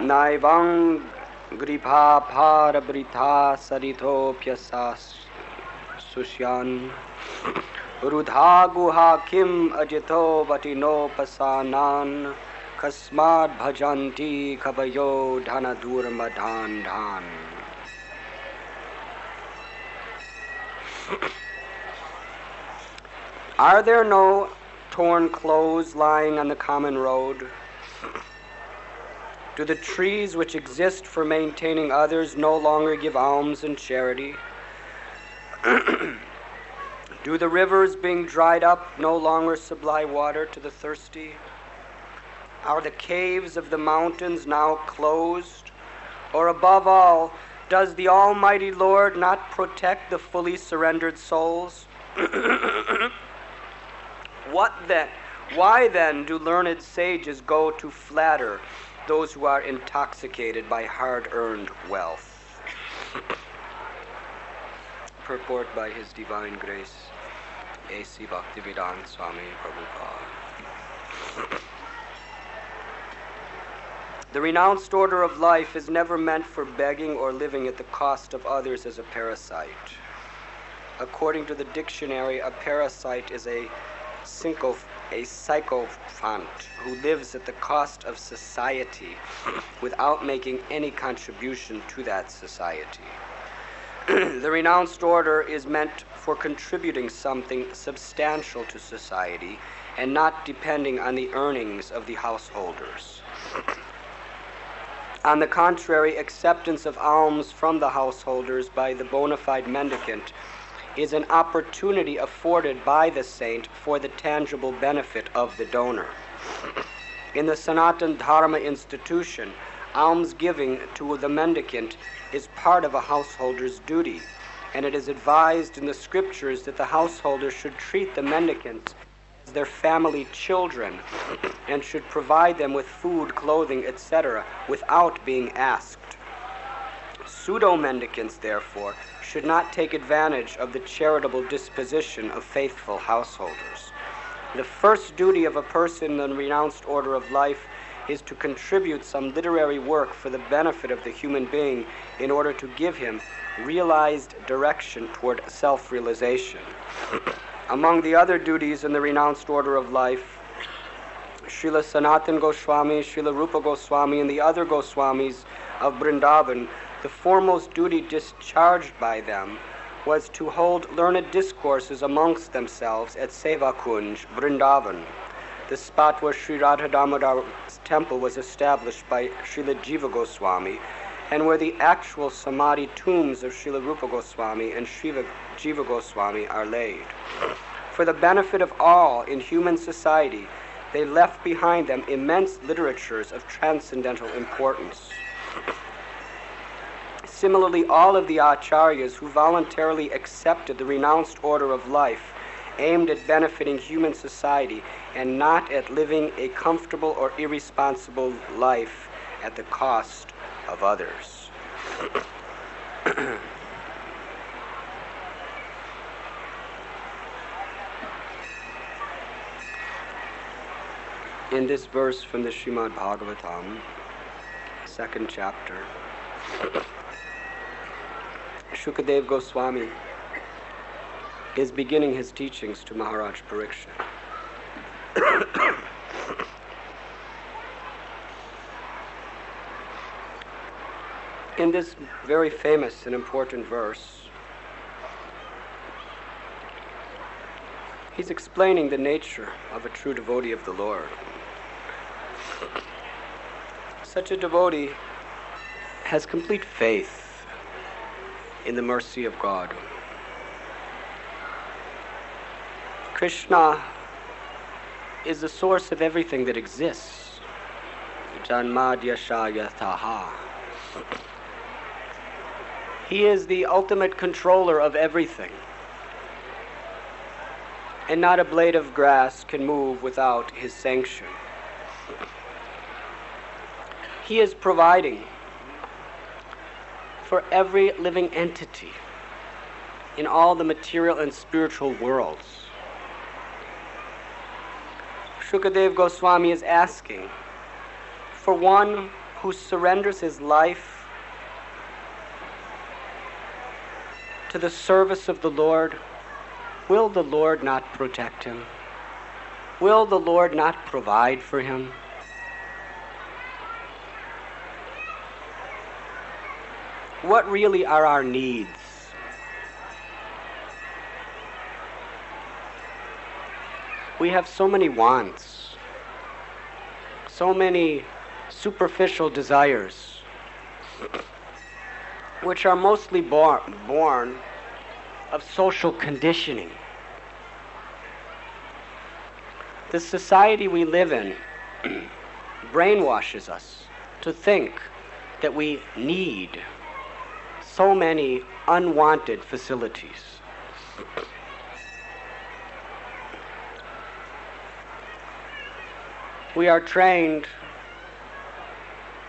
Naivang gripa parabrita saritopyasas susyan rudha guha kim ajito vatino pasanan kasmad bhajanti kavayo dhanadur madhan dhan. Are there no torn clothes lying on the common road? Do the trees which exist for maintaining others no longer give alms and charity? Do the rivers being dried up no longer supply water to the thirsty? Are the caves of the mountains now closed? Or above all, does the Almighty Lord not protect the fully surrendered souls? What then? Why then do learned sages go to flatter those who are intoxicated by hard-earned wealth? Purport by His Divine Grace, A.C. Bhaktivedanta Swami Prabhupada. The renounced order of life is never meant for begging or living at the cost of others as a parasite. According to the dictionary, a parasite is a sycophant who lives at the cost of society without making any contribution to that society. The renounced order is meant for contributing something substantial to society and not depending on the earnings of the householders. On the contrary, acceptance of alms from the householders by the bona fide mendicant is an opportunity afforded by the saint for the tangible benefit of the donor. In the Sanatana Dharma institution, alms giving to the mendicant is part of a householder's duty, and it is advised in the scriptures that the householder should treat the mendicants as their family children and should provide them with food, clothing, etc., without being asked. Pseudo-mendicants, therefore, should not take advantage of the charitable disposition of faithful householders. The first duty of a person in the renounced order of life is to contribute some literary work for the benefit of the human being in order to give him realized direction toward self-realization. Among the other duties in the renounced order of life, Srila Sanatana Goswami, Srila Rupa Goswami, and the other Goswamis of Vrindavan, the foremost duty discharged by them was to hold learned discourses amongst themselves at Seva Kunj, Vrindavan, the spot where Sri Radha Damodar's temple was established by Srila Jiva Goswami, and where the actual Samadhi tombs of Srila Rupa Goswami and Srila Jiva Goswami are laid. For the benefit of all in human society, they left behind them immense literatures of transcendental importance. Similarly, all of the acharyas who voluntarily accepted the renounced order of life aimed at benefiting human society and not at living a comfortable or irresponsible life at the cost of others. In this verse from the Srimad Bhagavatam, second chapter, Shukadev Goswami is beginning his teachings to Maharaj Parikshit. In this very famous and important verse, he's explaining the nature of a true devotee of the Lord. Such a devotee has complete faith in the mercy of God. Krishna is the source of everything that exists. Janmadyashayataha. He is the ultimate controller of everything. And not a blade of grass can move without his sanction. He is providing for every living entity in all the material and spiritual worlds. Shukadev Goswami is asking for one who surrenders his life to the service of the Lord. Will the Lord not protect him? Will the Lord not provide for him? What really are our needs? We have so many wants, so many superficial desires, which are mostly born of social conditioning. The society we live in brainwashes us to think that we need so many unwanted facilities. We are trained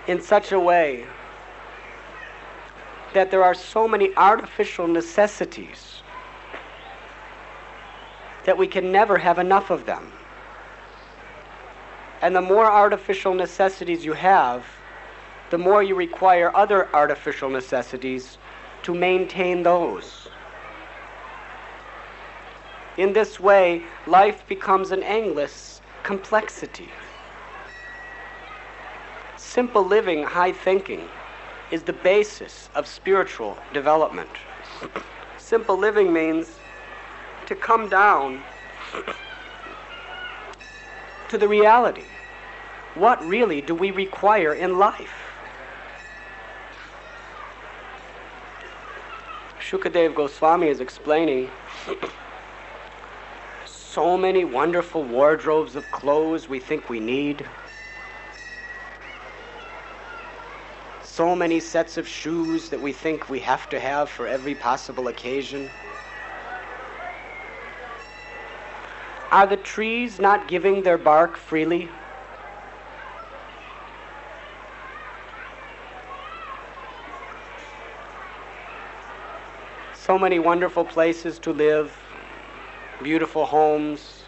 in such a way that there are so many artificial necessities that we can never have enough of them. And the more artificial necessities you have, the more you require other artificial necessities to maintain those. In this way, life becomes an endless complexity. Simple living, high thinking, is the basis of spiritual development. Simple living means to come down to the reality. What really do we require in life? Shukadev Goswami is explaining so many wonderful wardrobes of clothes we think we need. So many sets of shoes that we think we have to have for every possible occasion. Are the trees not giving their bark freely? So many wonderful places to live, beautiful homes.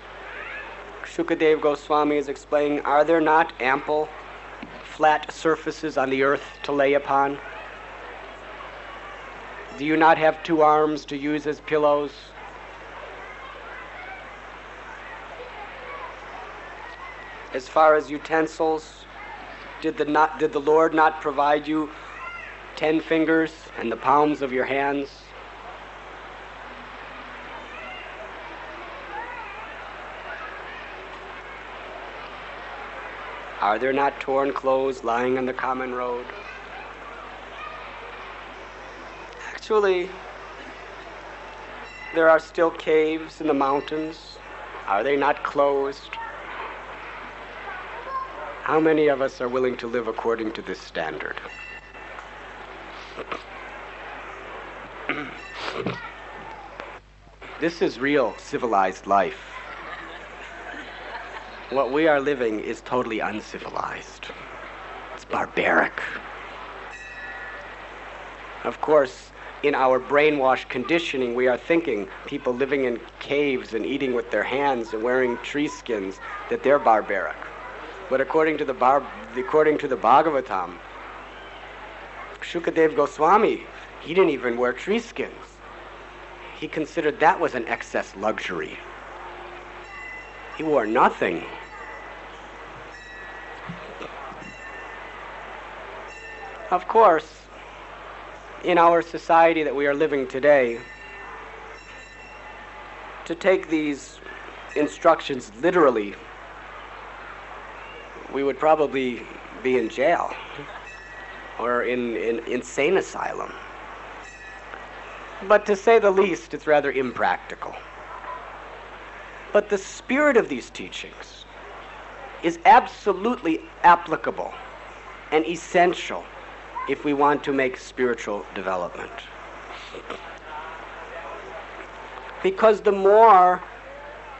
Shukadev Goswami is explaining, are there not ample flat surfaces on the earth to lay upon? Do you not have two arms to use as pillows? As far as utensils, did the Lord not provide you 10 fingers and the palms of your hands? Are there not torn clothes lying on the common road? Actually, there are still caves in the mountains. Are they not closed? How many of us are willing to live according to this standard? This is real civilized life. What we are living is totally uncivilized. It's barbaric. Of course, in our brainwashed conditioning, we are thinking people living in caves and eating with their hands and wearing tree skins, that they're barbaric. But according to the Bhagavatam, Shukadev Goswami, he didn't even wear tree skins. He considered that was an excess luxury. He wore nothing. Of course, in our society that we are living today, to take these instructions literally, we would probably be in jail or in insane asylum. But to say the least, it's rather impractical. But the spirit of these teachings is absolutely applicable and essential if we want to make spiritual development. Because the more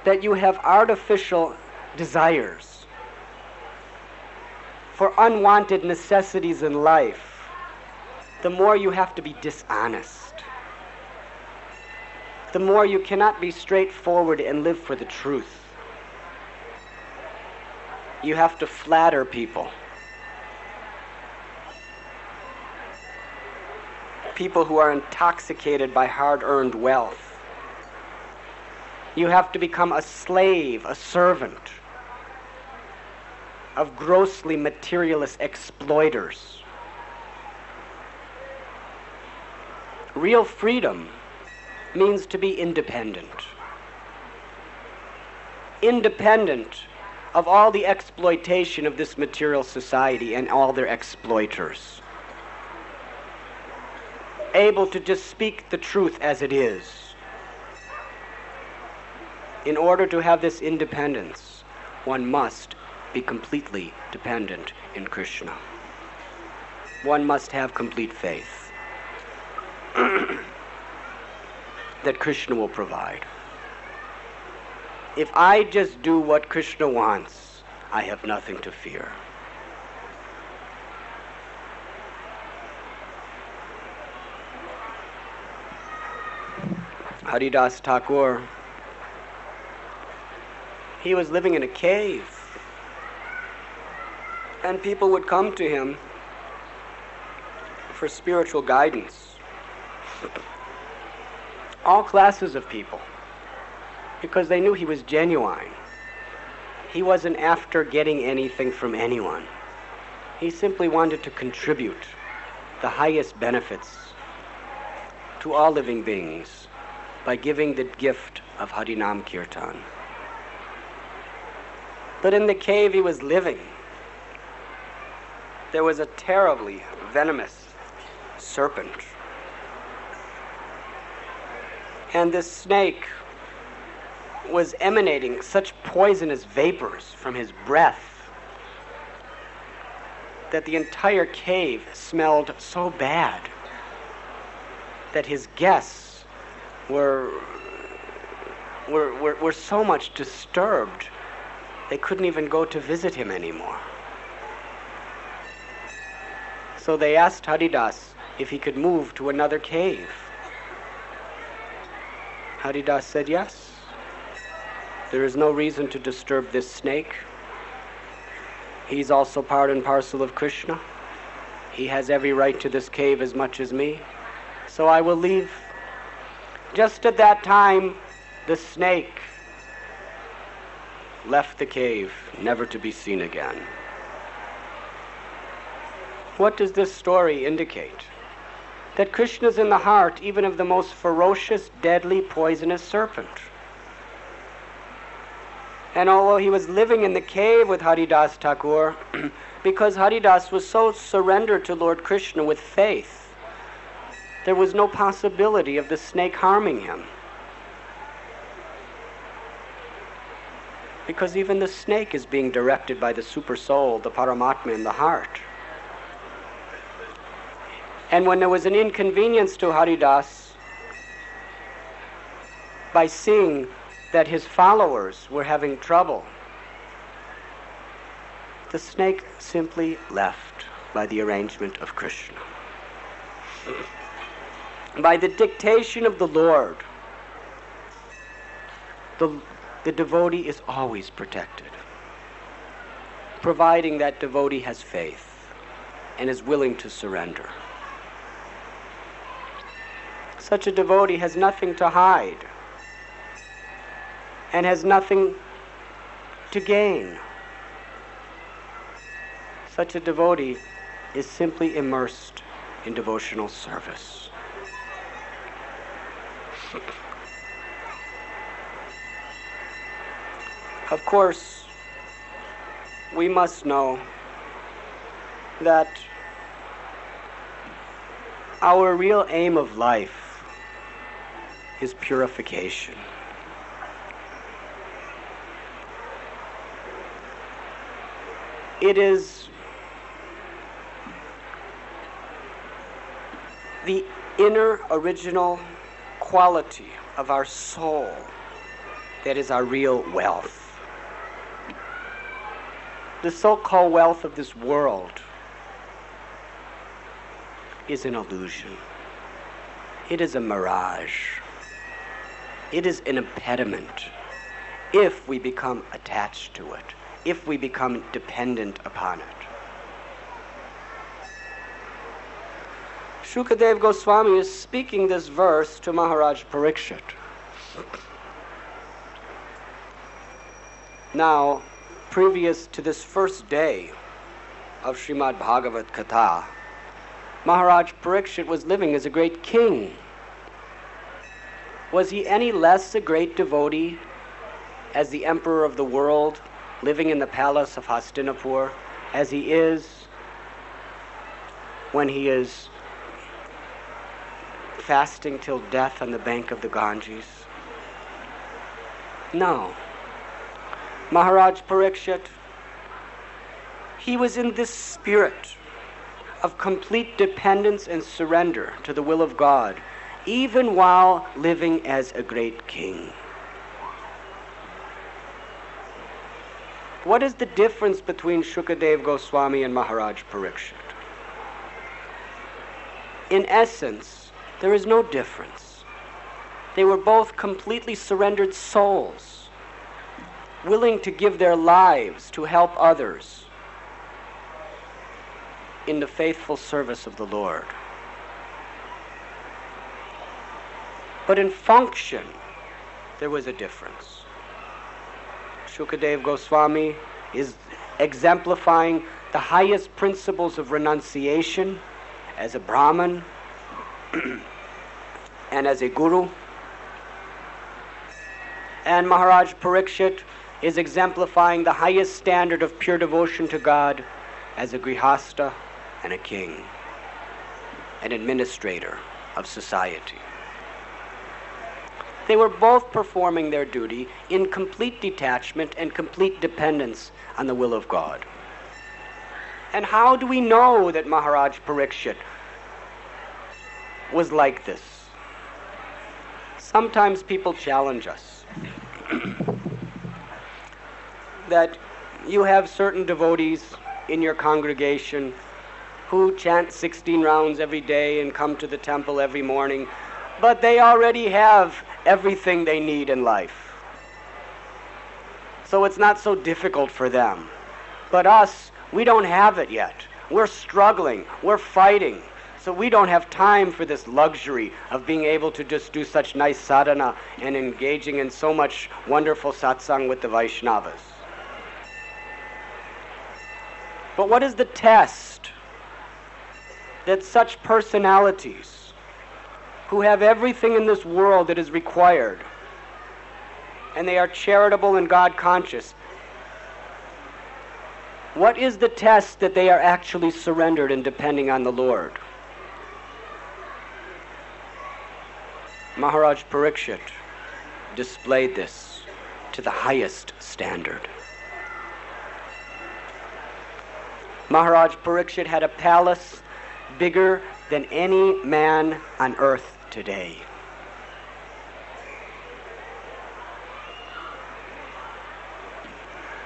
that you have artificial desires for unwanted necessities in life, the more you have to be dishonest. The more you cannot be straightforward and live for the truth. You have to flatter people. People who are intoxicated by hard-earned wealth. You have to become a slave, a servant of grossly materialist exploiters. Real freedom means to be independent. Independent of all the exploitation of this material society and all their exploiters. Able to just speak the truth as it is. In order to have this independence, one must be completely dependent in Krishna. One must have complete faith that Krishna will provide. If I just do what Krishna wants, I have nothing to fear. Haridas Thakur, he was living in a cave, and people would come to him for spiritual guidance. All classes of people, because they knew he was genuine. He wasn't after getting anything from anyone. He simply wanted to contribute the highest benefits to all living beings by giving the gift of Harinam Kirtan. But in the cave he was living, there was a terribly venomous serpent. And this snake was emanating such poisonous vapors from his breath that the entire cave smelled so bad that his guests were so much disturbed they couldn't even go to visit him anymore. So they asked Haridas if he could move to another cave. Haridas said yes. There is no reason to disturb this snake. He's also part and parcel of Krishna. He has every right to this cave as much as me. So I will leave. Just at that time, the snake left the cave, never to be seen again. What does this story indicate? That Krishna is in the heart even of the most ferocious, deadly, poisonous serpent. And although he was living in the cave with Haridas Thakur, because Haridas was so surrendered to Lord Krishna with faith, there was no possibility of the snake harming him. Because even the snake is being directed by the super soul, the Paramatma in the heart. And when there was an inconvenience to Haridas, by seeing that his followers were having trouble, the snake simply left by the arrangement of Krishna. By the dictation of the Lord, the devotee is always protected, providing that devotee has faith and is willing to surrender. Such a devotee has nothing to hide and has nothing to gain. Such a devotee is simply immersed in devotional service. Of course, we must know that our real aim of life is purification. It is the inner original quality of our soul that is our real wealth. The so-called wealth of this world is an illusion. It is a mirage. It is an impediment if we become attached to it if we become dependent upon it. Shukadev Goswami is speaking this verse to Maharaj Parikshit. Now, previous to this first day of Srimad Bhagavat Katha, Maharaj Parikshit was living as a great king. Was he any less a great devotee as the emperor of the world, living in the palace of Hastinapur, as he is when he is fasting till death on the bank of the Ganges? No. Maharaj Parikshit, he was in this spirit of complete dependence and surrender to the will of God, even while living as a great king. What is the difference between Shukadev Goswami and Maharaj Parikshit? In essence, there is no difference. They were both completely surrendered souls, willing to give their lives to help others in the faithful service of the Lord. But in function, there was a difference. Shukadev Goswami is exemplifying the highest principles of renunciation as a Brahmin and as a guru. And Maharaj Parikshit is exemplifying the highest standard of pure devotion to God as a grihasta and a king, an administrator of society. They were both performing their duty in complete detachment and complete dependence on the will of God. And how do we know that Maharaj Parikshit was like this? Sometimes people challenge us that you have certain devotees in your congregation who chant 16 rounds every day and come to the temple every morning, but they already have everything they need in life. So it's not so difficult for them. But us, we don't have it yet. We're struggling, we're fighting. So we don't have time for this luxury of being able to just do such nice sadhana and engaging in so much wonderful satsang with the Vaishnavas. But what is the test that such personalities who have everything in this world that is required, and they are charitable and God conscious, what is the test that they are actually surrendered and depending on the Lord? Maharaj Parikshit displayed this to the highest standard. Maharaj Parikshit had a palace bigger than any man on earth today.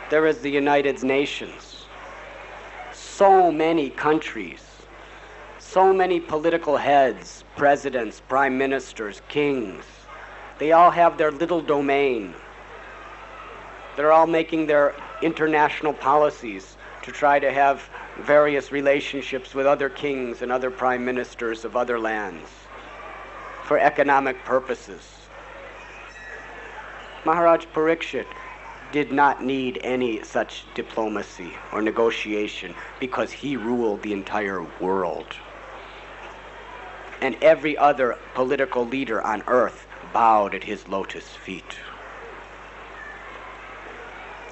There is the United Nations, so many countries, so many political heads, presidents, prime ministers, kings. They all have their little domain. They're all making their international policies to try to have various relationships with other kings and other prime ministers of other lands for economic purposes. Maharaj Parikshit did not need any such diplomacy or negotiation because he ruled the entire world. And every other political leader on earth bowed at his lotus feet.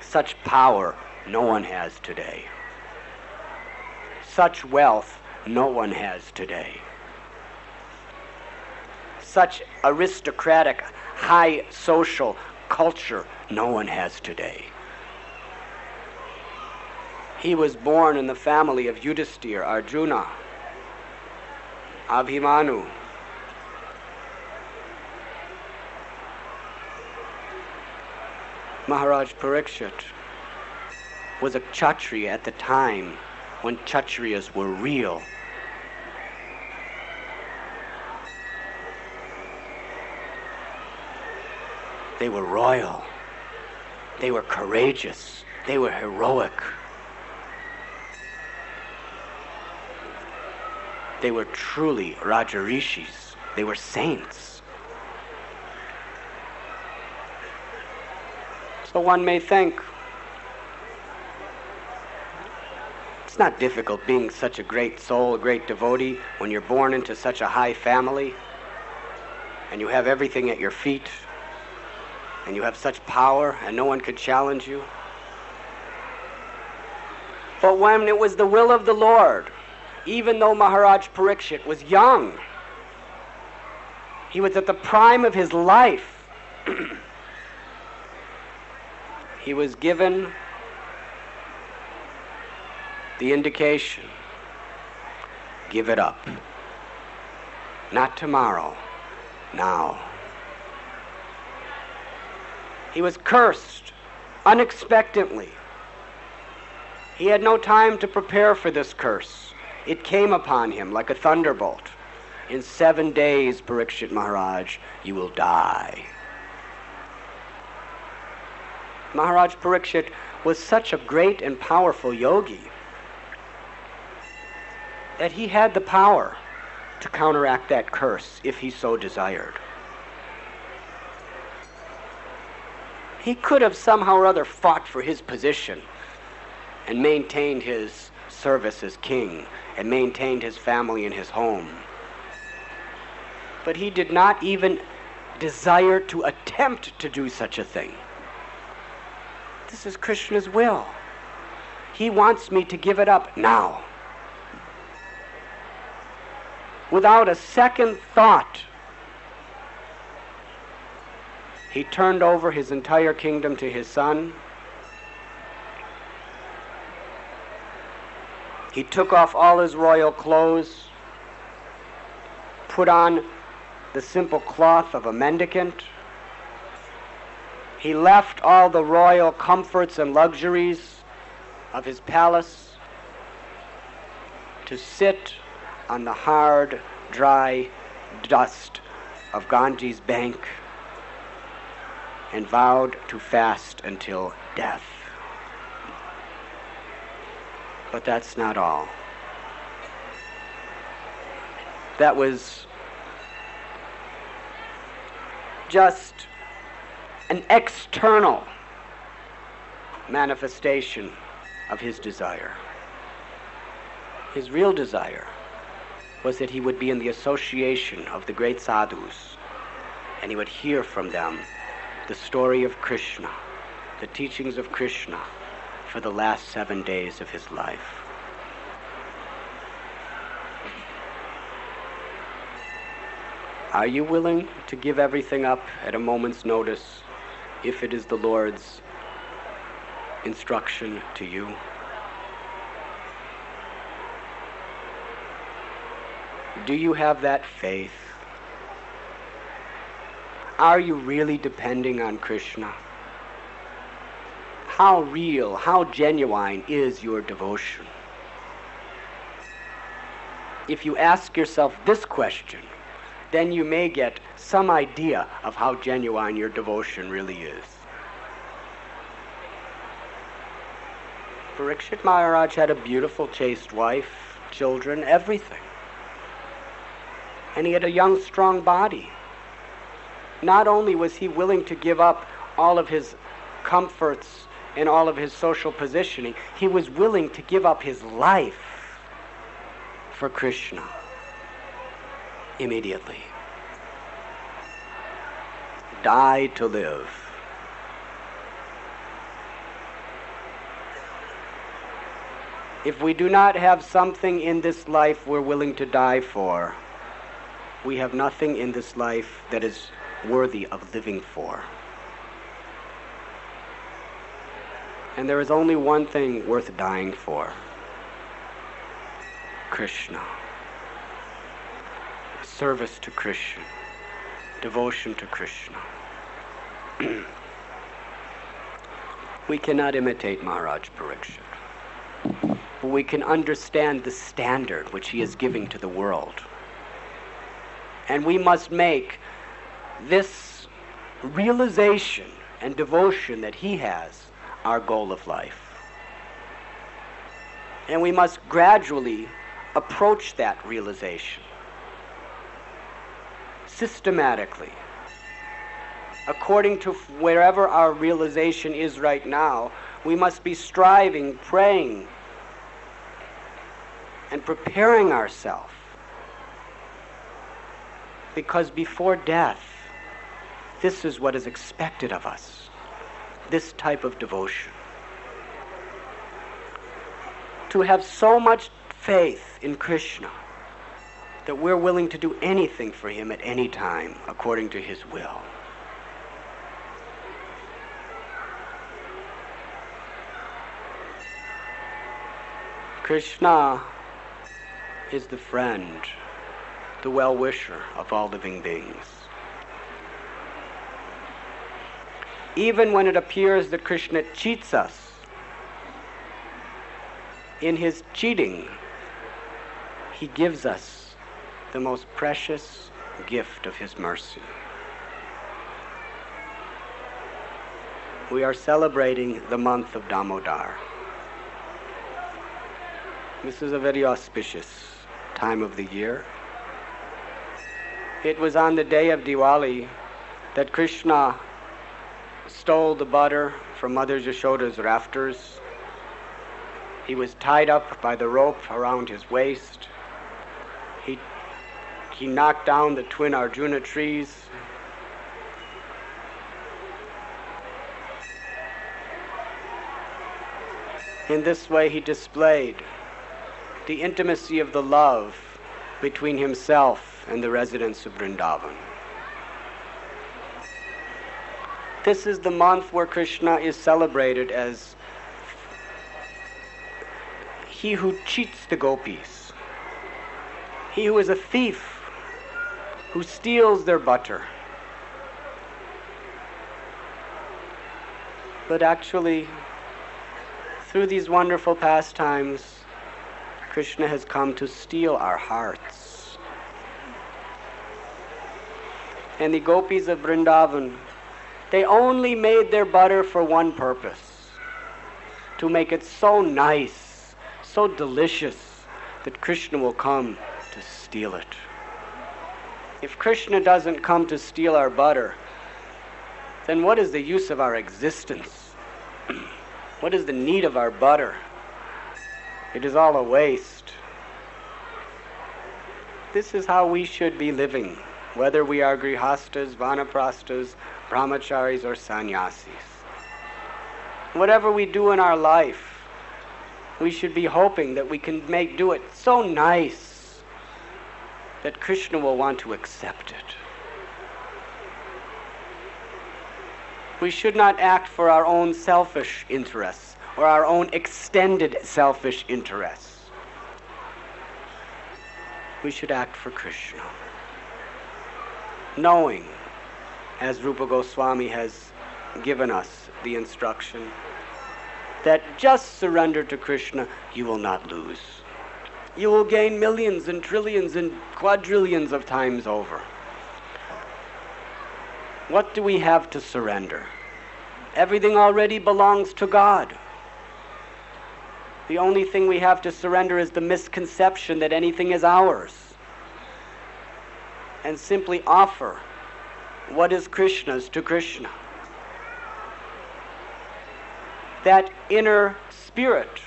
Such power no one has today. Such wealth no one has today. Such aristocratic, high social culture no one has today. He was born in the family of Yudhisthira, Arjuna, Abhimanyu. Maharaj Parikshit was a Kshatriya at the time when Kshatriyas were real. They were royal. They were courageous. They were heroic. They were truly Rajarishis. They were saints. So one may think, it's not difficult being such a great soul, a great devotee, when you're born into such a high family, and you have everything at your feet, and you have such power, and no one could challenge you. But when it was the will of the Lord, even though Maharaj Parikshit was young, he was at the prime of his life, he was given the indication, give it up. Not tomorrow, now. He was cursed unexpectedly. He had no time to prepare for this curse. It came upon him like a thunderbolt. In 7 days, Parikshit Maharaj, you will die. Maharaj Parikshit was such a great and powerful yogi that he had the power to counteract that curse if he so desired. He could have somehow or other fought for his position and maintained his service as king and maintained his family and his home. But he did not even desire to attempt to do such a thing. This is Krishna's will. He wants me to give it up now. Without a second thought, he turned over his entire kingdom to his son. He took off all his royal clothes, put on the simple cloth of a mendicant. He left all the royal comforts and luxuries of his palace to sit on the hard, dry dust of Ganges bank and vowed to fast until death. But that's not all. That was just an external manifestation of his desire. His real desire was that he would be in the association of the great sadhus, and he would hear from them the story of Krishna, the teachings of Krishna, for the last 7 days of his life. Are you willing to give everything up at a moment's notice if it is the Lord's instruction to you? Do you have that faith? Are you really depending on Krishna? How real, how genuine is your devotion? If you ask yourself this question, then you may get some idea of how genuine your devotion really is. Parikshit Maharaj had a beautiful, chaste wife, children, everything. And he had a young, strong body. Not only was he willing to give up all of his comforts and all of his social positioning, he was willing to give up his life for Krishna immediately. Die to live. If we do not have something in this life we're willing to die for, we have nothing in this life that is worthy of living for. And there is only one thing worth dying for: Krishna. Service to Krishna. Devotion to Krishna. We cannot imitate Maharaj Parikshit, but we can understand the standard which he is giving to the world. And we must make this realization and devotion that he has our goal of life. And we must gradually approach that realization, systematically, according to wherever our realization is right now. We must be striving, praying, and preparing ourselves, because before death, this is what is expected of us, this type of devotion. To have so much faith in Krishna that we're willing to do anything for him at any time according to his will. Krishna is the friend, the well-wisher of all living beings. Even when it appears that Krishna cheats us, in his cheating, he gives us the most precious gift of his mercy. We are celebrating the month of Damodar. This is a very auspicious time of the year. It was on the day of Diwali that Krishna stole the butter from Mother Yashoda's rafters. He was tied up by the rope around his waist. He knocked down the twin Arjuna trees. In this way, he displayed the intimacy of the love between himself and the residents of Vrindavan. This is the month where Krishna is celebrated as he who cheats the gopis, he who is a thief, who steals their butter. But actually, through these wonderful pastimes, Krishna has come to steal our hearts. And the gopis of Vrindavan, they only made their butter for one purpose: to make it so nice, so delicious, that Krishna will come to steal it. If Krishna doesn't come to steal our butter, then what is the use of our existence? What is the need of our butter? It is all a waste. This is how we should be living, whether we are grihastas, vanaprastas, brahmacharis, or sannyasis. Whatever we do in our life, we should be hoping that we can do it so nice that Krishna will want to accept it. We should not act for our own selfish interests or our own extended selfish interests. We should act for Krishna, knowing, as Rupa Goswami has given us the instruction, that just surrender to Krishna, you will not lose. You will gain millions and trillions and quadrillions of times over. What do we have to surrender? Everything already belongs to God. The only thing we have to surrender is the misconception that anything is ours, and simply offer what is Krishna's to Krishna. That inner spirit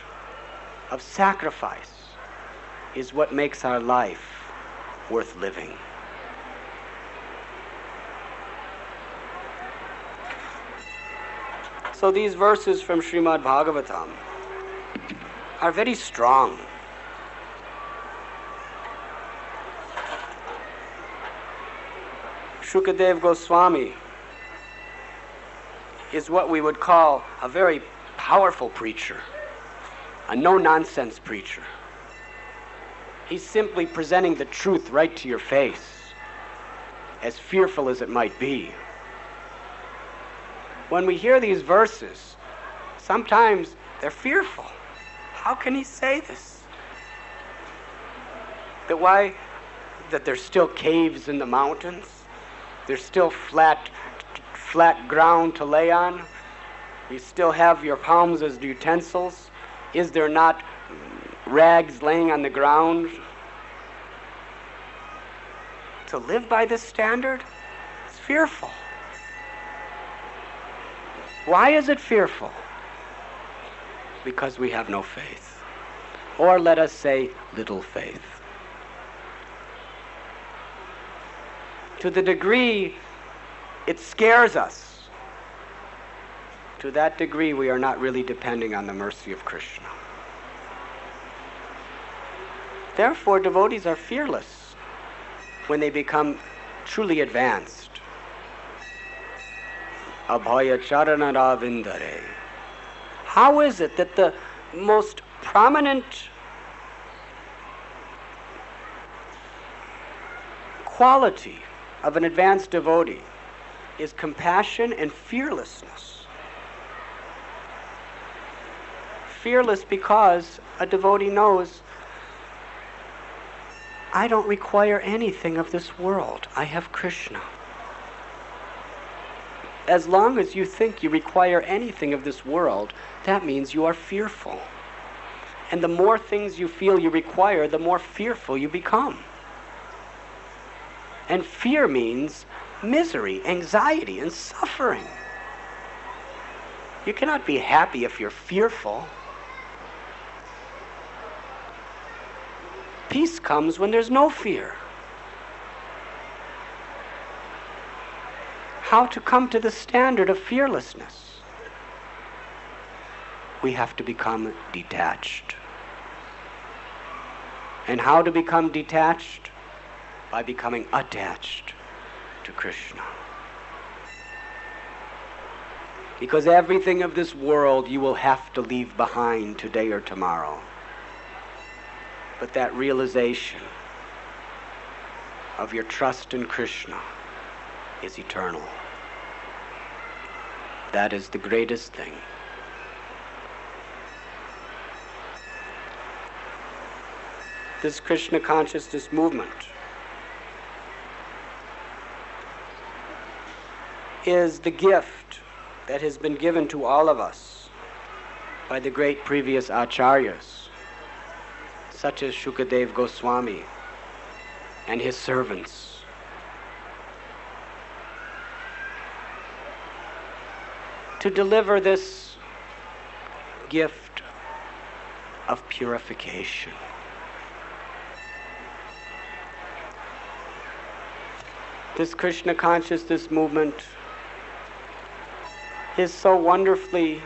of sacrifice is what makes our life worth living. So these verses from Srimad Bhagavatam are very strong. Shukadev Goswami is what we would call a very powerful preacher, a no-nonsense preacher. He's simply presenting the truth right to your face, as fearful as it might be. When we hear these verses, sometimes they're fearful. How can he say this? That there's still caves in the mountains? There's still flat ground to lay on? You still have your palms as utensils? Is there not rags laying on the ground? To live by this standard is fearful. Why is it fearful? Because we have no faith. Or let us say, little faith. To the degree it scares us, to that degree we are not really depending on the mercy of Krishna. Therefore, devotees are fearless when they become truly advanced. Abhaya charanadavindare. How is it that the most prominent quality of an advanced devotee is compassion and fearlessness? Fearless because a devotee knows, I don't require anything of this world. I have Krishna. As long as you think you require anything of this world, that means you are fearful. And the more things you feel you require, the more fearful you become. And fear means misery, anxiety, and suffering. You cannot be happy if you're fearful. Peace comes when there's no fear. How to come to the standard of fearlessness? We have to become detached. And how to become detached? By becoming attached to Krishna. Because everything of this world you will have to leave behind today or tomorrow. But that realization of your trust in Krishna is eternal. That is the greatest thing. This Krishna consciousness movement is the gift that has been given to all of us by the great previous acharyas, such as Shukadev Goswami and his servants. To deliver this gift of purification. This Krishna consciousness movement is so wonderfully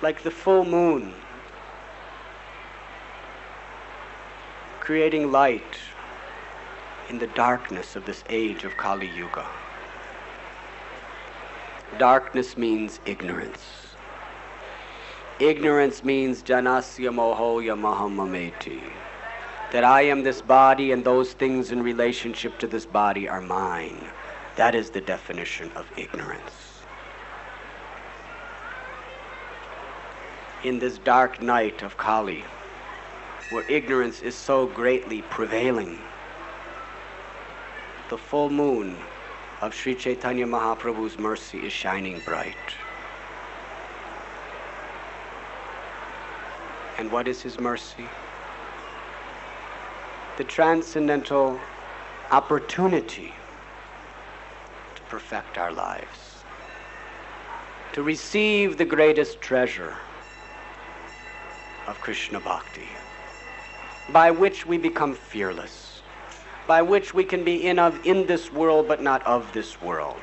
like the full moon, creating light in the darkness of this age of Kali Yuga. Darkness means ignorance. Ignorance means janasya mohoya mahamameti, that I am this body and those things in relationship to this body are mine. That is the definition of ignorance. In this dark night of Kali, where ignorance is so greatly prevailing, the full moon of Sri Chaitanya Mahaprabhu's mercy is shining bright. And what is his mercy? The transcendental opportunity to perfect our lives, to receive the greatest treasure of Krishna Bhakti, by which we become fearless, by which we can be in this world but not of this world,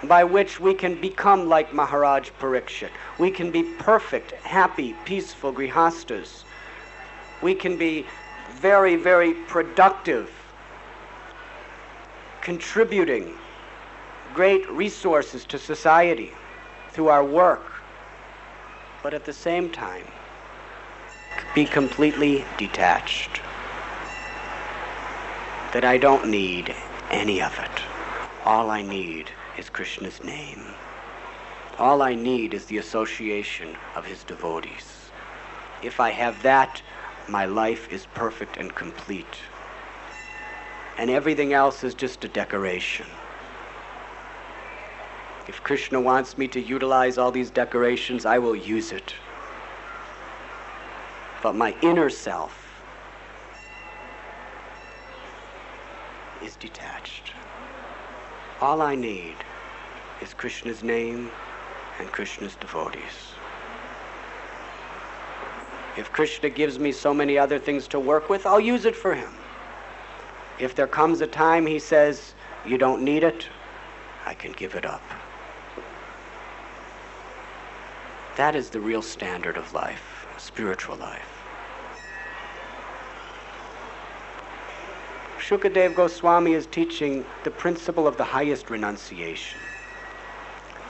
by which we can become like Maharaj Parikshit. We can be perfect, happy, peaceful grihastas. We can be very, very productive, contributing great resources to society through our work, but at the same time, be completely detached. That I don't need any of it. All I need is Krishna's name. All I need is the association of his devotees. If I have that, my life is perfect and complete. And everything else is just a decoration. If Krishna wants me to utilize all these decorations, I will use it. But my inner self is detached. All I need is Krishna's name and Krishna's devotees. If Krishna gives me so many other things to work with, I'll use it for him. If there comes a time he says, you don't need it, I can give it up. That is the real standard of life, spiritual life. Shukadeva Goswami is teaching the principle of the highest renunciation,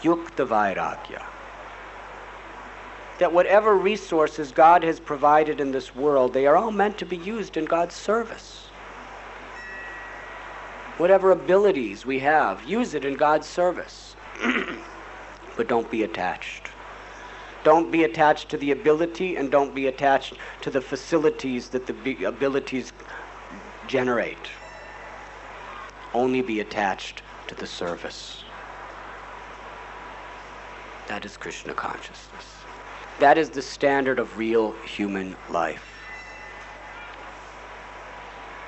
Yukta Vairagya. That whatever resources God has provided in this world, they are all meant to be used in God's service. Whatever abilities we have, use it in God's service. But don't be attached. Don't be attached to the ability, and don't be attached to the facilities that the abilities generate. Only be attached to the service. That is Krishna consciousness. That is the standard of real human life.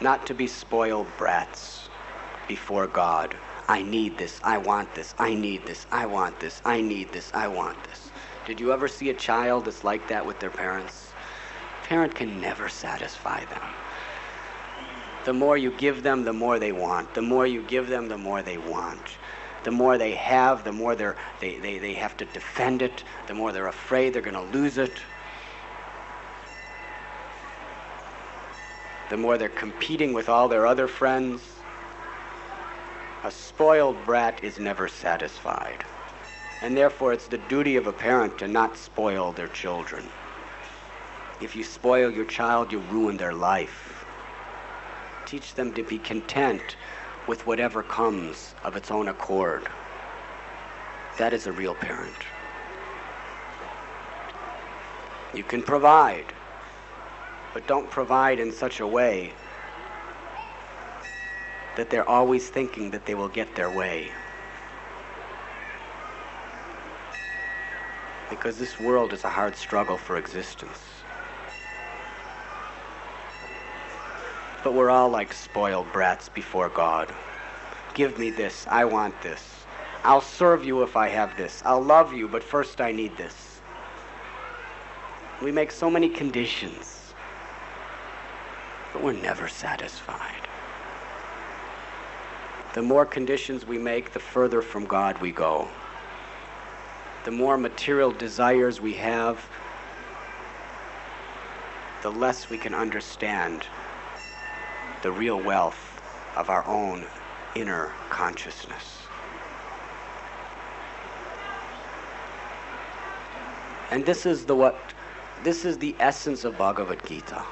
Not to be spoiled brats before God. I need this, I want this, I need this, I want this, I need this, I want this. Did you ever see a child that's like that with their parents? A parent can never satisfy them. The more you give them, the more they want. The more you give them, the more they want. The more they have, the more they have to defend it. The more they're afraid they're going to lose it. The more they're competing with all their other friends. A spoiled brat is never satisfied. And therefore it's the duty of a parent to not spoil their children. If you spoil your child, you ruin their life. Teach them to be content with whatever comes of its own accord. That is a real parent. You can provide, but don't provide in such a way that they're always thinking that they will get their way. Because this world is a hard struggle for existence. But we're all like spoiled brats before God. Give me this, I want this. I'll serve you if I have this. I'll love you, but first I need this. We make so many conditions, but we're never satisfied. The more conditions we make, the further from God we go. The more material desires we have, the less we can understand the real wealth of our own inner consciousness. And this is the essence of Bhagavad Gita.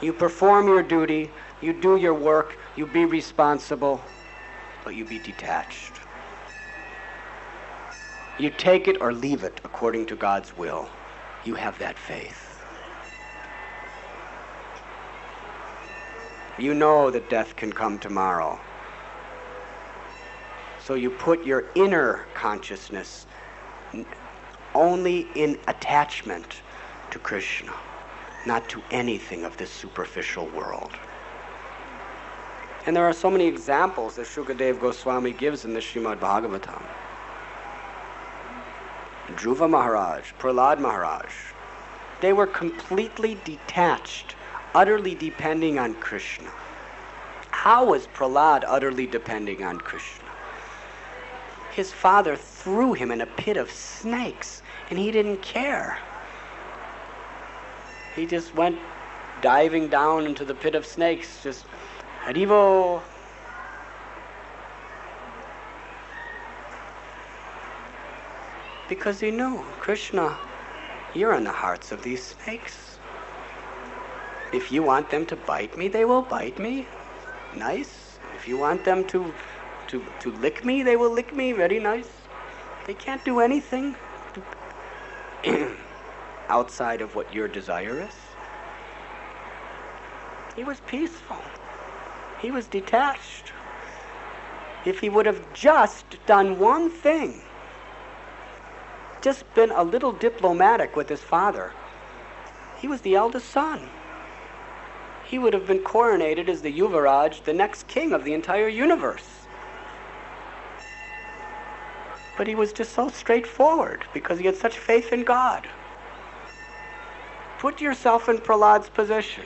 You perform your duty, you do your work, you be responsible, but you be detached. You take it or leave it according to God's will. You have that faith. You know that death can come tomorrow. So you put your inner consciousness only in attachment to Krishna, not to anything of this superficial world. And there are so many examples that Shukadeva Goswami gives in the Srimad Bhagavatam. Dhruva Maharaj, Prahlad Maharaj, they were completely detached, utterly depending on Krishna. How was Prahlad utterly depending on Krishna? His father threw him in a pit of snakes, and he didn't care. He just went diving down into the pit of snakes, just Harivo. Because he knew, Krishna, you're in the hearts of these snakes. If you want them to bite me, they will bite me. Nice. If you want them to lick me, they will lick me. Very nice. They can't do anything outside of what your desire is. He was peaceful. He was detached. if he would have just done one thing, just been a little diplomatic with his father. He was the eldest son. He would have been coronated as the Yuvaraj, the next king of the entire universe. But he was just so straightforward because he had such faith in God. Put yourself in Prahlad's position.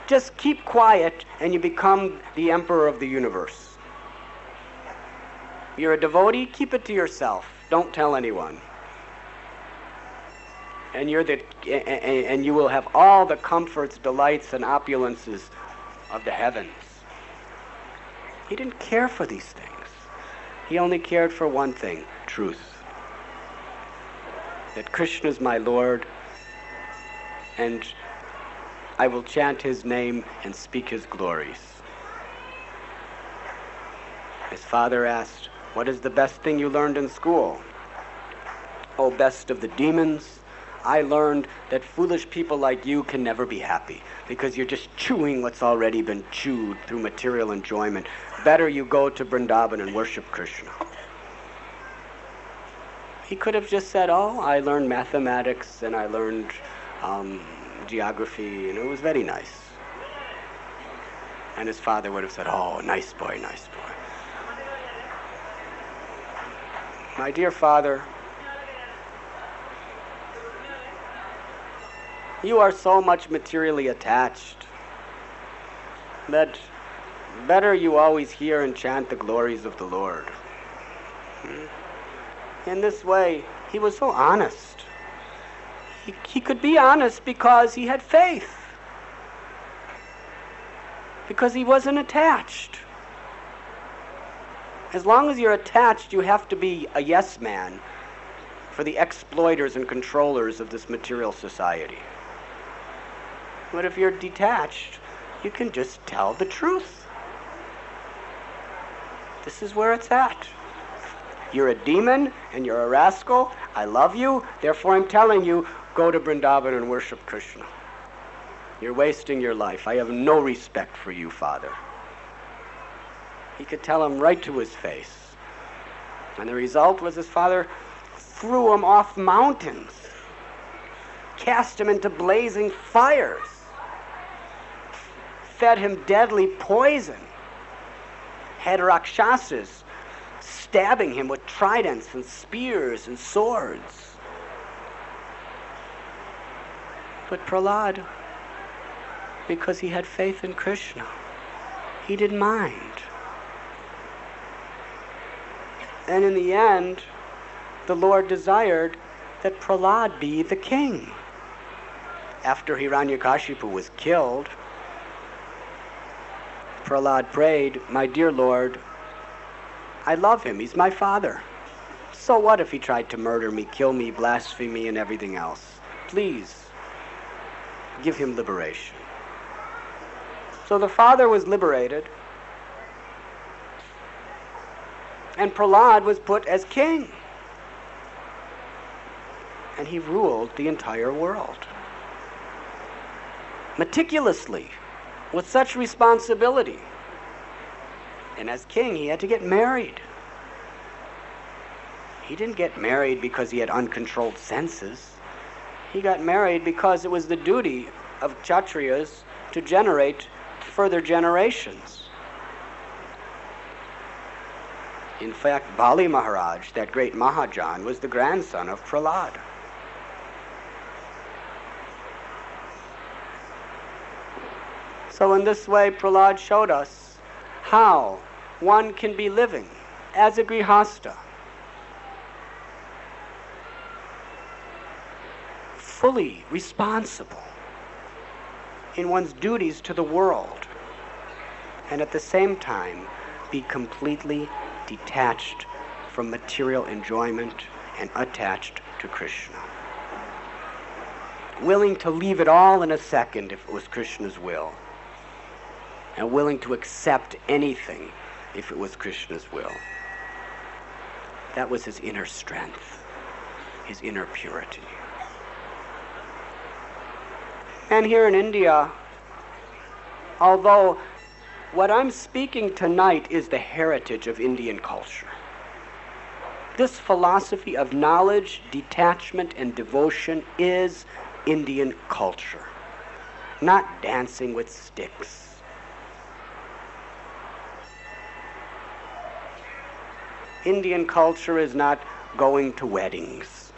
Just keep quiet and you become the emperor of the universe. You're a devotee, keep it to yourself. Don't tell anyone. And you will have all the comforts, delights, and opulences of the heavens. He didn't care for these things. He only cared for one thing, truth. That Krishna is my Lord, and I will chant his name and speak his glories. His father asked, "What is the best thing you learned in school?" "Oh, best of the demons, I learned that foolish people like you can never be happy because you're just chewing what's already been chewed through material enjoyment. Better you go to Vrindavan and worship Krishna." He could have just said, "Oh, I learned mathematics and I learned geography, and it was very nice." And his father would have said, "Oh, nice boy, nice boy." My dear father, you are so much materially attached that better you always hear and chant the glories of the Lord. In this way, he was so honest. He could be honest because he had faith, because he wasn't attached. As long as you're attached, you have to be a yes man for the exploiters and controllers of this material society. But if you're detached, you can just tell the truth. This is where it's at. You're a demon and you're a rascal. I love you, therefore I'm telling you, go to Vrindavan and worship Krishna. You're wasting your life. I have no respect for you, Father. He could tell him right to his face. And the result was his father threw him off mountains, cast him into blazing fires, fed him deadly poison, had Rakshasas stabbing him with tridents and spears and swords. But Prahlad, because he had faith in Krishna, he didn't mind. And in the end, the Lord desired that Prahlad be the king. After Hiranyakashipu was killed, Prahlad prayed, "My dear Lord, I love him. He's my father. So what if he tried to murder me, kill me, blaspheme me, and everything else? Please, give him liberation." So the father was liberated, and Prahlad was put as king. And he ruled the entire world. Meticulously, with such responsibility. And as king, he had to get married. He didn't get married because he had uncontrolled senses. He got married because it was the duty of Kshatriyas to generate further generations. In fact, Bali Maharaj, that great Mahajan, was the grandson of Prahlad. So in this way, Prahlad showed us how one can be living as a grihasta, fully responsible in one's duties to the world, and at the same time be completely detached from material enjoyment and attached to Krishna. Willing to leave it all in a second if it was Krishna's will, and willing to accept anything if it was Krishna's will. That was his inner strength, his inner purity. And here in India, although What I'm speaking tonight is the heritage of Indian culture. This philosophy of knowledge, detachment, and devotion is Indian culture, not dancing with sticks. Indian culture is not going to weddings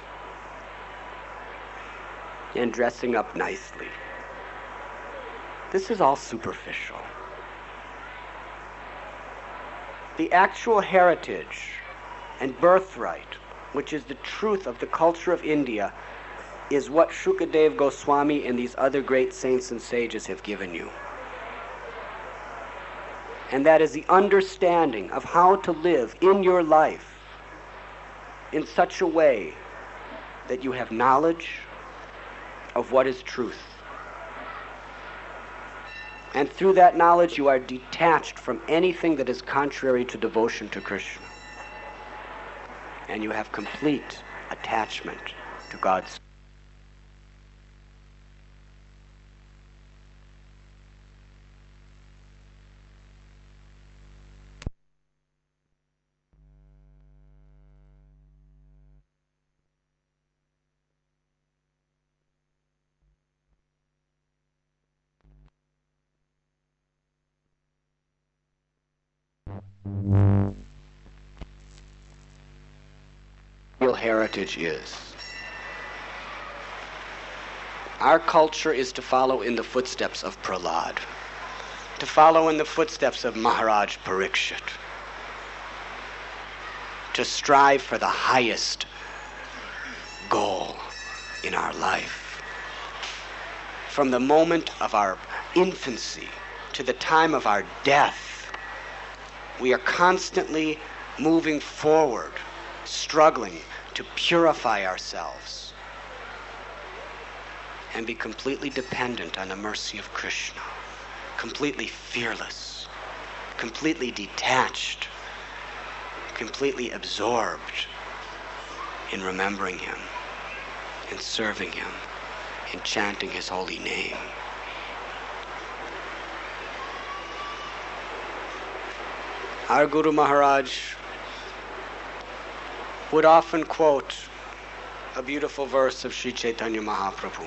and dressing up nicely. This is all superficial. The actual heritage and birthright, which is the truth of the culture of India, is what Shukadev Goswami and these other great saints and sages have given you. And that is the understanding of how to live in your life in such a way that you have knowledge of what is truth. And through that knowledge you are detached from anything that is contrary to devotion to Krishna. And you have complete attachment to God's. Real heritage is. Our culture is to follow in the footsteps of Prahlad, to follow in the footsteps of Maharaj Parikshit, to strive for the highest goal in our life. From the moment of our infancy to the time of our death, we are constantly moving forward, struggling to purify ourselves and be completely dependent on the mercy of Krishna, completely fearless, completely detached, completely absorbed in remembering Him, in serving Him, in chanting His holy name. Our Guru Maharaj would often quote a beautiful verse of Sri Chaitanya Mahaprabhu.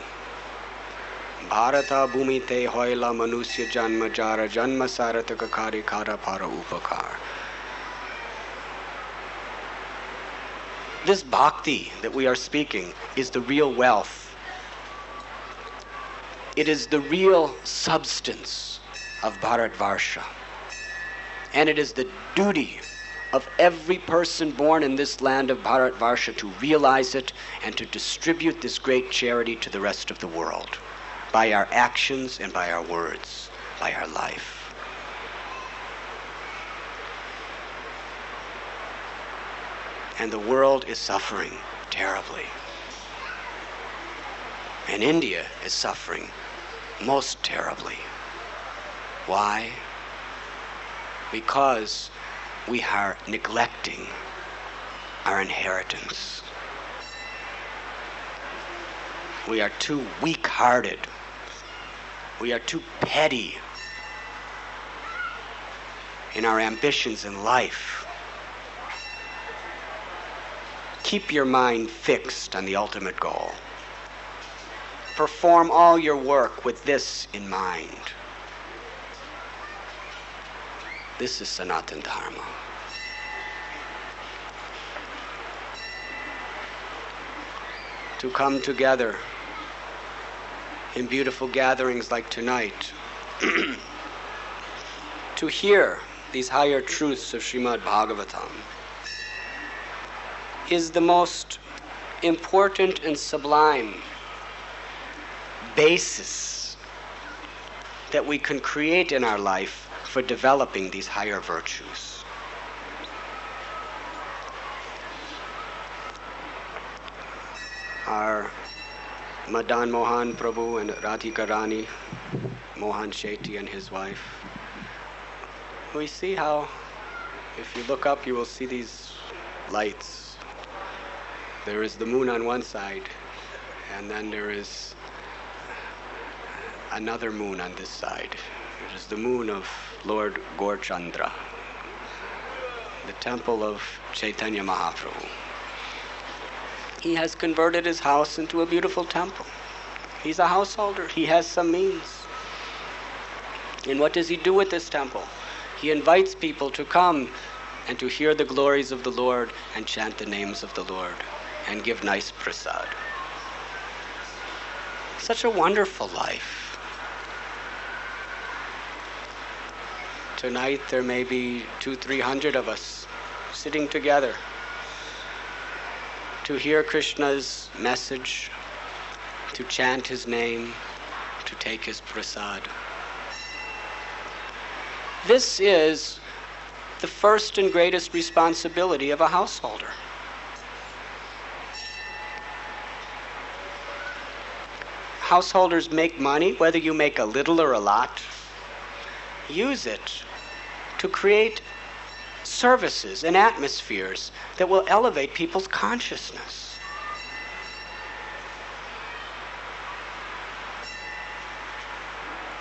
Bharata bhumite hoila manusya janma jara janma sarataka kari kara para upakar. This bhakti that we are speaking is the real wealth. It is the real substance of Bharatvarsha. And it is the duty of every person born in this land of Bharatvarsha to realize it and to distribute this great charity to the rest of the world by our actions and by our words, by our life. And the world is suffering terribly. And India is suffering most terribly. Why? Because we are neglecting our inheritance. We are too weak-hearted. We are too petty in our ambitions in life. Keep your mind fixed on the ultimate goal. Perform all your work with this in mind. This is Sanatana Dharma. To come together in beautiful gatherings like tonight, to hear these higher truths of Srimad Bhagavatam, is the most important and sublime basis that we can create in our life for developing these higher virtues. Our Madan Mohan Prabhu and Radhika Rani, Mohan Shetty and his wife, we see how, if you look up, you will see these lights. There is the moon on one side, and then there is another moon on this side. It is the moon of Lord Gaurchandra, the temple of Chaitanya Mahaprabhu. He has converted his house into a beautiful temple. He's a householder. He has some means. And what does he do with this temple? He invites people to come and to hear the glories of the Lord and chant the names of the Lord and give nice prasad. Such a wonderful life. Tonight there may be 200-300 of us sitting together to hear Krishna's message, to chant his name, to take his prasad. This is the first and greatest responsibility of a householder. Householders make money, whether you make a little or a lot. Use it to create services and atmospheres that will elevate people's consciousness.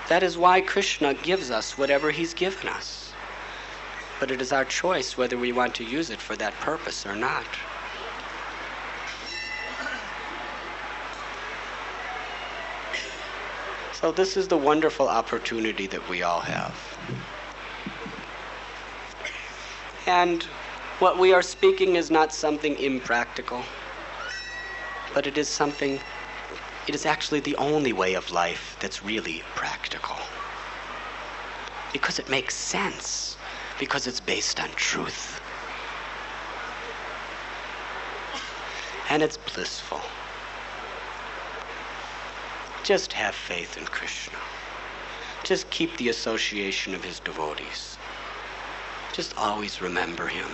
That is why Krishna gives us whatever he's given us. But it is our choice whether we want to use it for that purpose or not. So this is the wonderful opportunity that we all have. And what we are speaking is not something impractical, but it is actually the only way of life that's really practical. Because it makes sense, because it's based on truth. And it's blissful. Just have faith in Krishna. Just keep the association of his devotees. Just always remember him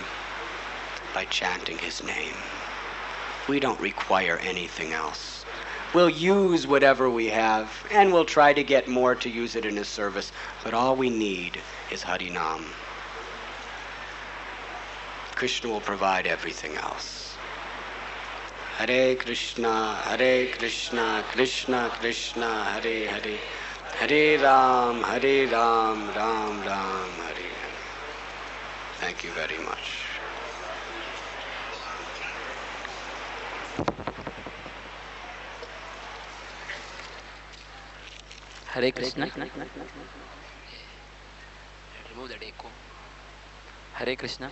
by chanting his name. We don't require anything else. We'll use whatever we have, and we'll try to get more to use it in his service, but all we need is Harinam. Krishna will provide everything else. Hare Krishna, Krishna Krishna, Hare Hare, Hare Ram, Ram Ram, Hare Hare. Thank you very much. हरे कृष्ण हरे कृष्ण।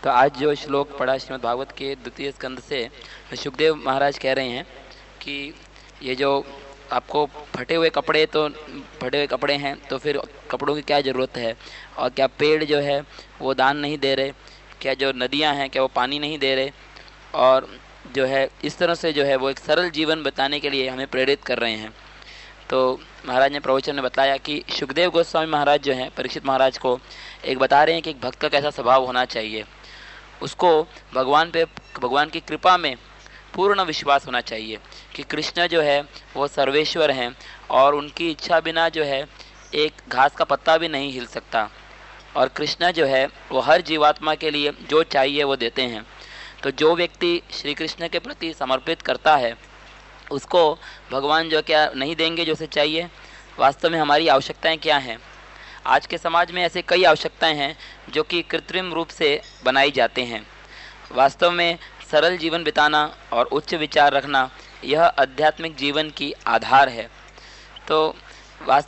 तो आज जो श्लोक पढ़ा श्रीमद् भागवत के द्वितीय स्कंद से, सुखदेव महाराज कह रहे हैं कि ये जो आपको फटे हुए कपड़े हैं तो फिर कपड़ों की क्या ज़रूरत है, और क्या पेड़ जो है वो दान नहीं दे रहे, क्या जो नदियां हैं क्या वो पानी नहीं दे रहे, और जो है इस तरह से जो है वो एक सरल जीवन बताने के लिए हमें प्रेरित कर रहे हैं। तो महाराज ने प्रवचन में बताया कि सुखदेव गोस्वामी महाराज जो हैं परीक्षित महाराज को एक बता रहे हैं कि एक भक्त का कैसा स्वभाव होना चाहिए। उसको भगवान की कृपा में पूर्ण विश्वास होना चाहिए कि कृष्ण जो है वो सर्वेश्वर हैं और उनकी इच्छा बिना जो है एक घास का पत्ता भी नहीं हिल सकता, और कृष्ण जो है वो हर जीवात्मा के लिए जो चाहिए वो देते हैं। तो जो व्यक्ति श्री कृष्ण के प्रति समर्पित करता है उसको भगवान जो क्या नहीं देंगे जो उसे चाहिए। वास्तव में हमारी आवश्यकताएं क्या हैं? आज के समाज में ऐसे कई आवश्यकताएं हैं जो कि कृत्रिम रूप से बनाई जाते हैं। वास्तव में सरल जीवन बिताना और उच्च विचार रखना यह आध्यात्मिक जीवन की आधार है। तो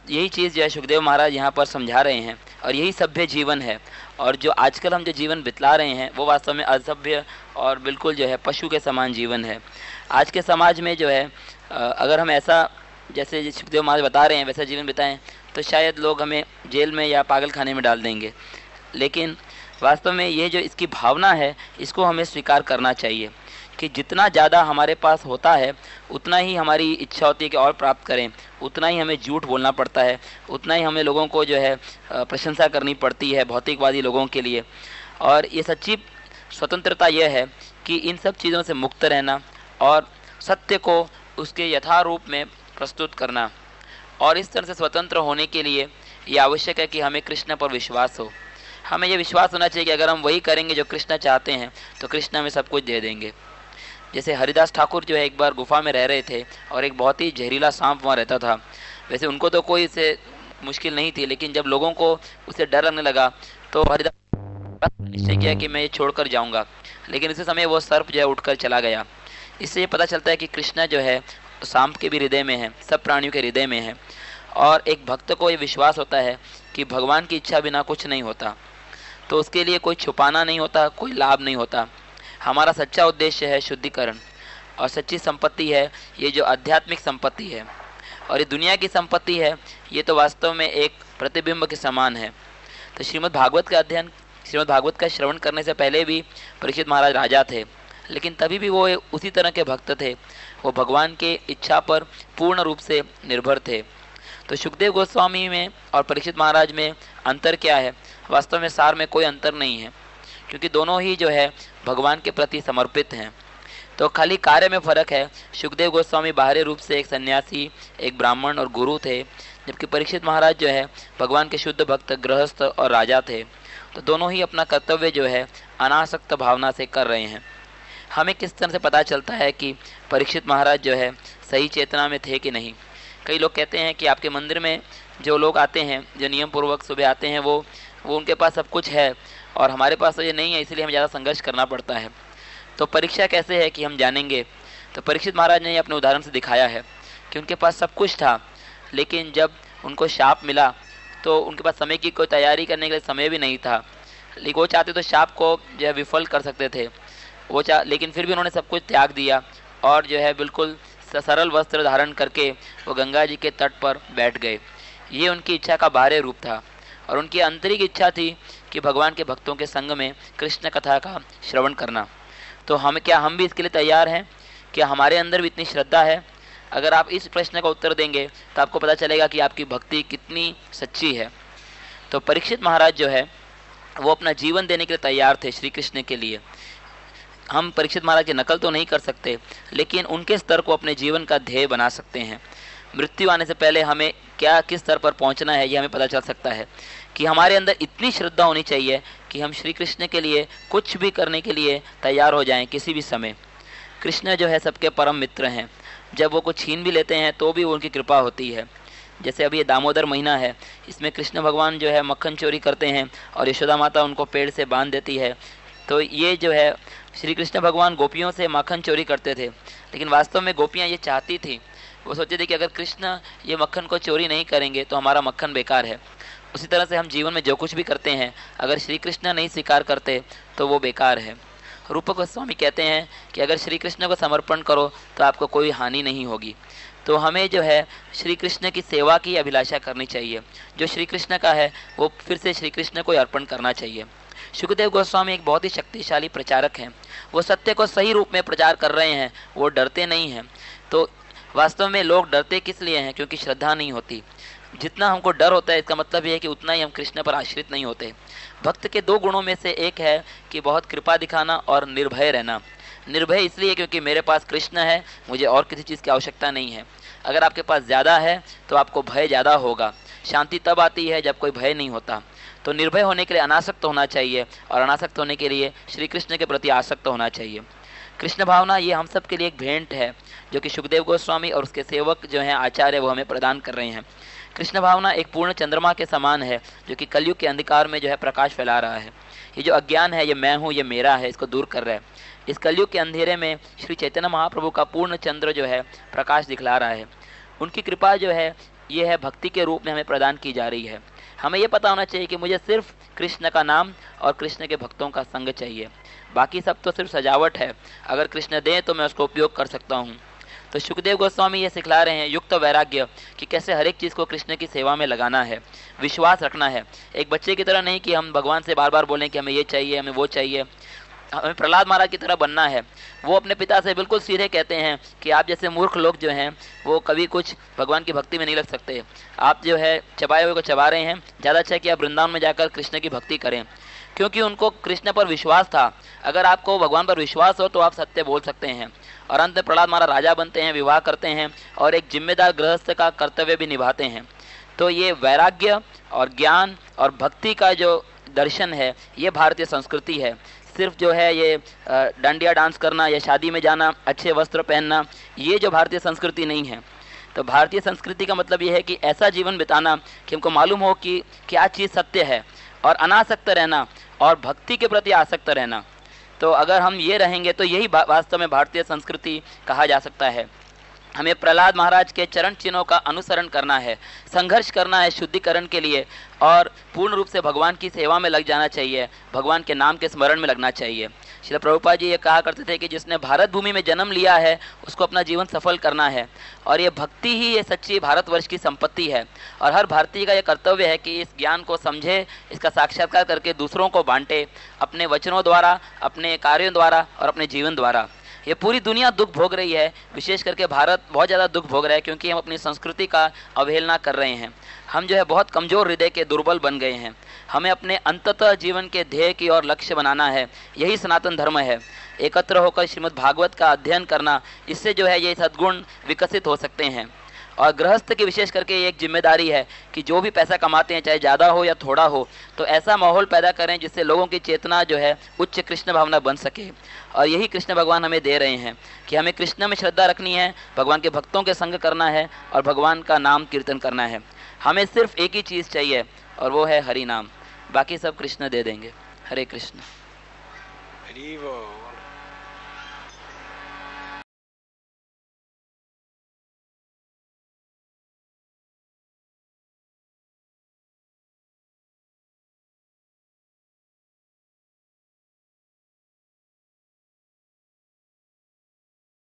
यही चीज़ जो है सुखदेव महाराज यहाँ पर समझा रहे हैं, और यही सभ्य जीवन है। और जो आजकल हम जो जीवन बितला रहे हैं वो वास्तव में असभ्य और बिल्कुल जो है पशु के समान जीवन है। आज के समाज में जो है अगर हम ऐसा जैसे सुखदेव महाराज बता रहे हैं वैसा जीवन बिताएं तो शायद लोग हमें जेल में या पागल खाने में डाल देंगे। लेकिन वास्तव में ये जो इसकी भावना है इसको हमें स्वीकार करना चाहिए कि जितना ज़्यादा हमारे पास होता है उतना ही हमारी इच्छा होती है कि और प्राप्त करें, उतना ही हमें झूठ बोलना पड़ता है, उतना ही हमें लोगों को जो है प्रशंसा करनी पड़ती है भौतिकवादी लोगों के लिए। और ये सच्ची स्वतंत्रता यह है कि इन सब चीज़ों से मुक्त रहना और सत्य को उसके यथारूप में प्रस्तुत करना। और इस तरह से स्वतंत्र होने के लिए ये आवश्यक है कि हमें कृष्ण पर विश्वास हो। हमें ये विश्वास होना चाहिए कि अगर हम वही करेंगे जो कृष्ण चाहते हैं तो कृष्ण हमें सब कुछ दे देंगे। जैसे हरिदास ठाकुर जो है एक बार गुफा में रह रहे थे और एक बहुत ही जहरीला सांप वहाँ रहता था। वैसे उनको तो कोई से मुश्किल नहीं थी, लेकिन जब लोगों को उससे डर लगने लगा तो हरिदास निश्चय किया कि मैं ये छोड़कर जाऊंगा। लेकिन इसी समय वो सर्प जो है उठकर चला गया। इससे ये पता चलता है कि कृष्ण जो है सांप के भी हृदय में है, सब प्राणियों के हृदय में है। और एक भक्त को ये विश्वास होता है कि भगवान की इच्छा बिना कुछ नहीं होता, तो उसके लिए कोई छुपाना नहीं होता, कोई लाभ नहीं होता। हमारा सच्चा उद्देश्य है शुद्धिकरण, और सच्ची संपत्ति है ये जो आध्यात्मिक संपत्ति है। और ये दुनिया की संपत्ति है, ये तो वास्तव में एक प्रतिबिंब के समान है। तो श्रीमद् भागवत का अध्ययन, श्रीमद् भागवत का श्रवण करने से पहले भी परीक्षित महाराज राजा थे, लेकिन तभी भी वो उसी तरह के भक्त थे। वो भगवान के इच्छा पर पूर्ण रूप से निर्भर थे। तो सुखदेव गोस्वामी में और परीक्षित महाराज में अंतर क्या है? वास्तव में सार में कोई अंतर नहीं है, क्योंकि दोनों ही जो है भगवान के प्रति समर्पित हैं। तो खाली कार्य में फर्क है। सुखदेव गोस्वामी बाहरी रूप से एक सन्यासी, एक ब्राह्मण और गुरु थे, जबकि परीक्षित महाराज जो है भगवान के शुद्ध भक्त, गृहस्थ और राजा थे। तो दोनों ही अपना कर्तव्य जो है अनासक्त भावना से कर रहे हैं। हमें किस तरह से पता चलता है कि परीक्षित महाराज जो है सही चेतना में थे कि नहीं? कई लोग कहते हैं कि आपके मंदिर में जो लोग आते हैं, जो नियम पूर्वक सुबह आते हैं, वो उनके पास सब कुछ है और हमारे पास तो ये नहीं है, इसलिए हमें ज़्यादा संघर्ष करना पड़ता है। तो परीक्षा कैसे है कि हम जानेंगे? तो परीक्षित महाराज ने अपने उदाहरण से दिखाया है कि उनके पास सब कुछ था, लेकिन जब उनको शाप मिला तो उनके पास समय की कोई तैयारी करने के लिए समय भी नहीं था। लेकिन वो चाहते तो शाप को जो है विफल कर सकते थे, लेकिन फिर भी उन्होंने सब कुछ त्याग दिया और जो है बिल्कुल सरल वस्त्र धारण करके वो गंगा जी के तट पर बैठ गए। ये उनकी इच्छा का बाहरी रूप था, और उनकी आंतरिक इच्छा थी कि भगवान के भक्तों के संग में कृष्ण कथा का श्रवण करना। तो हम भी इसके लिए तैयार हैं? क्या हमारे अंदर भी इतनी श्रद्धा है? अगर आप इस प्रश्न का उत्तर देंगे तो आपको पता चलेगा कि आपकी भक्ति कितनी सच्ची है। तो परीक्षित महाराज जो है वो अपना जीवन देने के लिए तैयार थे श्री कृष्ण के लिए। हम परीक्षित महाराज की नकल तो नहीं कर सकते, लेकिन उनके स्तर को अपने जीवन का ध्येय बना सकते हैं। मृत्यु आने से पहले हमें किस स्तर पर पहुंचना है ये हमें पता चल सकता है कि हमारे अंदर इतनी श्रद्धा होनी चाहिए कि हम श्री कृष्ण के लिए कुछ भी करने के लिए तैयार हो जाएं किसी भी समय। कृष्ण जो है सबके परम मित्र हैं। जब वो कुछ छीन भी लेते हैं तो भी उनकी कृपा होती है। जैसे अभी ये दामोदर महीना है, इसमें कृष्ण भगवान जो है मक्खन चोरी करते हैं और यशोदा माता उनको पेड़ से बांध देती है। तो ये जो है श्री कृष्ण भगवान गोपियों से मक्खन चोरी करते थे, लेकिन वास्तव में गोपियाँ ये चाहती थी, वो सोचते थे कि अगर कृष्ण ये मक्खन को चोरी नहीं करेंगे तो हमारा मक्खन बेकार है। उसी तरह से हम जीवन में जो कुछ भी करते हैं, अगर श्री कृष्ण नहीं स्वीकार करते तो वो बेकार है। रूप गोस्वामी कहते हैं कि अगर श्री कृष्ण को समर्पण करो तो आपको कोई हानि नहीं होगी। तो हमें जो है श्री कृष्ण की सेवा की अभिलाषा करनी चाहिए। जो श्री कृष्ण का है वो फिर से श्री कृष्ण को अर्पण करना चाहिए। सुखदेव गोस्वामी एक बहुत ही शक्तिशाली प्रचारक हैं। वो सत्य को सही रूप में प्रचार कर रहे हैं, वो डरते नहीं हैं। तो वास्तव में लोग डरते किस लिए हैं? क्योंकि श्रद्धा नहीं होती। जितना हमको डर होता है इसका मतलब ये है कि उतना ही हम कृष्ण पर आश्रित नहीं होते। भक्त के दो गुणों में से एक है कि बहुत कृपा दिखाना और निर्भय रहना। निर्भय इसलिए क्योंकि मेरे पास कृष्ण है, मुझे और किसी चीज़ की आवश्यकता नहीं है। अगर आपके पास ज़्यादा है तो आपको भय ज़्यादा होगा। शांति तब आती है जब कोई भय नहीं होता। तो निर्भय होने के लिए अनासक्त होना चाहिए, और अनासक्त होने के लिए श्री कृष्ण के प्रति आसक्त होना चाहिए। कृष्ण भावना ये हम सब के लिए एक भेंट है जो कि सुखदेव गोस्वामी और उसके सेवक जो हैं आचार्य वो हमें प्रदान कर रहे हैं। कृष्ण भावना एक पूर्ण चंद्रमा के समान है जो कि कलयुग के अंधकार में जो है प्रकाश फैला रहा है। ये जो अज्ञान है, ये मैं हूँ, ये मेरा है, इसको दूर कर रहा है। इस कलयुग के अंधेरे में श्री चैतन्य महाप्रभु का पूर्ण चंद्र जो है प्रकाश दिखला रहा है। उनकी कृपा जो है ये है भक्ति के रूप में हमें प्रदान की जा रही है। हमें ये पता होना चाहिए कि मुझे सिर्फ कृष्ण का नाम और कृष्ण के भक्तों का संग चाहिए, बाकी सब तो सिर्फ सजावट है। अगर कृष्ण दें तो मैं उसको उपयोग कर सकता हूँ। तो सुखदेव गोस्वामी ये सिखला रहे हैं युक्त वैराग्य कि कैसे हर एक चीज़ को कृष्ण की सेवा में लगाना है, विश्वास रखना है। एक बच्चे की तरह नहीं कि हम भगवान से बार बार बोलें कि हमें ये चाहिए, हमें वो चाहिए। हमें प्रहलाद महाराज की तरह बनना है। वो अपने पिता से बिल्कुल सीधे कहते हैं कि आप जैसे मूर्ख लोग जो हैं वो कभी कुछ भगवान की भक्ति में नहीं लग सकते। आप जो है चबाए हुए को चबा रहे हैं, ज़्यादा अच्छा है कि आप वृंदावन में जाकर कृष्ण की भक्ति करें, क्योंकि उनको कृष्ण पर विश्वास था। अगर आपको भगवान पर विश्वास हो तो आप सत्य बोल सकते हैं। और अंत में प्रहलाद महाराज राजा बनते हैं, विवाह करते हैं और एक जिम्मेदार गृहस्थ का कर्तव्य भी निभाते हैं। तो ये वैराग्य और ज्ञान और भक्ति का जो दर्शन है ये भारतीय संस्कृति है। सिर्फ जो है ये डांडिया डांस करना या शादी में जाना, अच्छे वस्त्र पहनना, ये जो भारतीय संस्कृति नहीं है। तो भारतीय संस्कृति का मतलब ये है कि ऐसा जीवन बिताना कि हमको मालूम हो कि क्या चीज़ सत्य है, और अनासक्त रहना और भक्ति के प्रति आसक्त रहना। तो अगर हम ये रहेंगे तो यही वास्तव में भारतीय संस्कृति कहा जा सकता है। हमें प्रहलाद महाराज के चरण चिन्हों का अनुसरण करना है, संघर्ष करना है शुद्धिकरण के लिए, और पूर्ण रूप से भगवान की सेवा में लग जाना चाहिए, भगवान के नाम के स्मरण में लगना चाहिए। श्रील प्रभुपाद जी ये कहा करते थे कि जिसने भारत भूमि में जन्म लिया है उसको अपना जीवन सफल करना है, और ये भक्ति ही ये सच्ची भारतवर्ष की संपत्ति है। और हर भारतीय का ये कर्तव्य है कि इस ज्ञान को समझे, इसका साक्षात्कार करके दूसरों को बांटे, अपने वचनों द्वारा, अपने कार्यों द्वारा और अपने जीवन द्वारा। ये पूरी दुनिया दुख भोग रही है, विशेष करके भारत बहुत ज़्यादा दुख भोग रहा है, क्योंकि हम अपनी संस्कृति का अवहेलना कर रहे हैं। हम जो है बहुत कमज़ोर हृदय के दुर्बल बन गए हैं। हमें अपने अंततः जीवन के ध्येय की ओर लक्ष्य बनाना है, यही सनातन धर्म है। एकत्र होकर श्रीमद् भागवत का अध्ययन करना, इससे जो है ये सद्गुण विकसित हो सकते हैं। और गृहस्थ की विशेष करके एक जिम्मेदारी है कि जो भी पैसा कमाते हैं, चाहे ज़्यादा हो या थोड़ा हो, तो ऐसा माहौल पैदा करें जिससे लोगों की चेतना जो है उच्च कृष्ण भावना बन सके। और यही कृष्ण भगवान हमें दे रहे हैं कि हमें कृष्ण में श्रद्धा रखनी है, भगवान के भक्तों के संग करना है और भगवान का नाम कीर्तन करना है। हमें सिर्फ एक ही चीज़ चाहिए और वो है हरि नाम, बाकी सब कृष्ण दे देंगे। हरे कृष्ण। हरि बोल।